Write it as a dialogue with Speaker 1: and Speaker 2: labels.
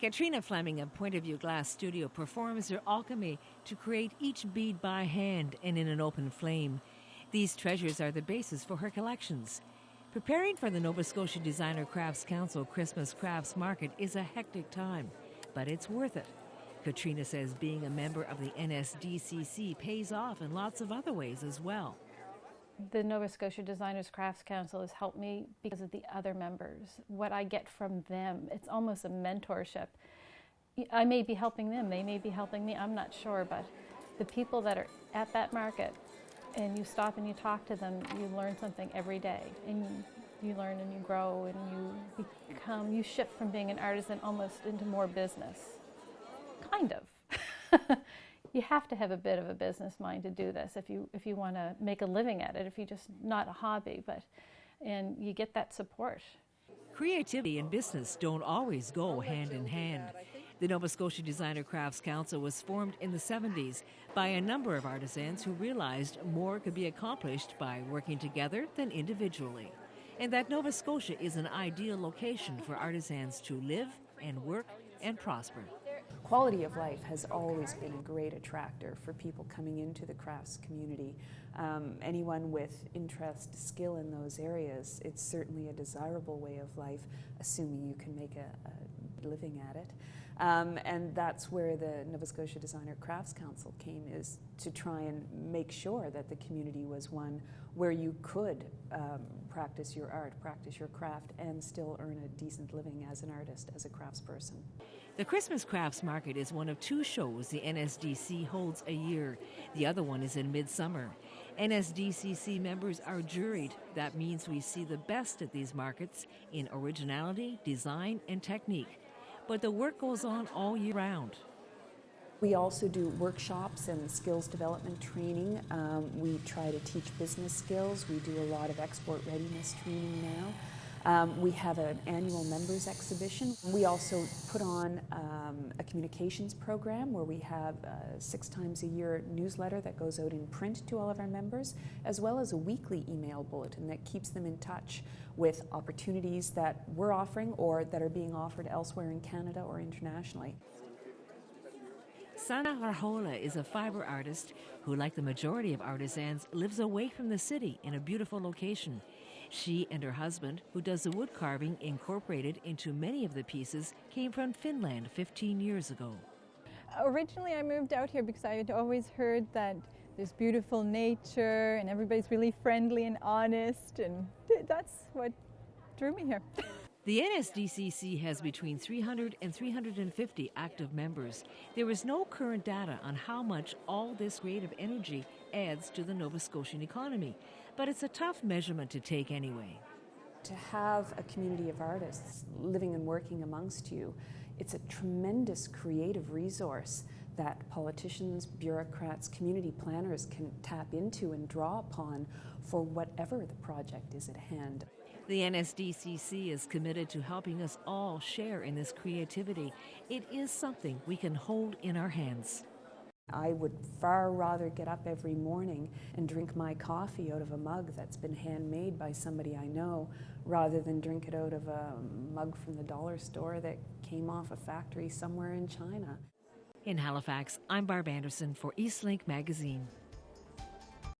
Speaker 1: Katrina Fleming of Point of View Glass Studio performs her alchemy to create each bead by hand and in an open flame. These treasures are the basis for her collections. Preparing for the Nova Scotia Designer Crafts Council Christmas Crafts Market is a hectic time, but it's worth it. Katrina says being a member of the NSDCC pays off in lots of other ways as well.
Speaker 2: The Nova Scotia Designers Crafts Council has helped me because of the other members. What I get from them, it's almost a mentorship. I may be helping them, they may be helping me, I'm not sure, but the people that are at that market, and you stop and you talk to them, you learn something every day, and you learn and you grow and you shift from being an artisan almost into more business. Kind of. You have to have a bit of a business mind to do this if you want to make a living at it, if you just not a hobby, and you get that support.
Speaker 1: Creativity and business don't always go hand in hand. The Nova Scotia Designer Crafts Council was formed in the 70s by a number of artisans who realized more could be accomplished by working together than individually, and that Nova Scotia is an ideal location for artisans to live and work and prosper.
Speaker 3: Quality of life has always been a great attractor for people coming into the crafts community. Anyone with interest, skill in those areas, it's certainly a desirable way of life, assuming you can make a living at it. And that's where the Nova Scotia Designer Crafts Council came, is to try and make sure that the community was one where you could practice your art, practice your craft, and still earn a decent living as an artist, as a craftsperson.
Speaker 1: The Christmas Crafts Market is one of two shows the NSDC holds a year. The other one is in midsummer. NSDCC members are juried. That means we see the best at these markets in originality, design, and technique. But the work goes on all year round.
Speaker 3: We also do workshops and skills development training. We try to teach business skills. We do a lot of export readiness training now. We have an annual members exhibition. We also put on a communications program where we have 6 times a year newsletter that goes out in print to all of our members, as well as a weekly email bulletin that keeps them in touch with opportunities that we're offering or that are being offered elsewhere in Canada or internationally.
Speaker 1: Sana Harhola is a fiber artist who, like the majority of artisans, lives away from the city in a beautiful location. She and her husband, who does the wood carving incorporated into many of the pieces, came from Finland 15 years ago.
Speaker 4: Originally I moved out here because I had always heard that there's beautiful nature and everybody's really friendly and honest, and that's what drew me here.
Speaker 1: The NSDCC has between 300 and 350 active members. There is no current data on how much all this creative energy adds to the Nova Scotian economy, but it's a tough measurement to take anyway.
Speaker 3: To have a community of artists living and working amongst you, it's a tremendous creative resource that politicians, bureaucrats, community planners can tap into and draw upon for whatever the project is at hand.
Speaker 1: The NSDCC is committed to helping us all share in this creativity. It is something we can hold in our hands.
Speaker 3: I would far rather get up every morning and drink my coffee out of a mug that's been handmade by somebody I know, rather than drink it out of a mug from the dollar store that came off a factory somewhere in China.
Speaker 1: In Halifax, I'm Barb Anderson for Eastlink Magazine.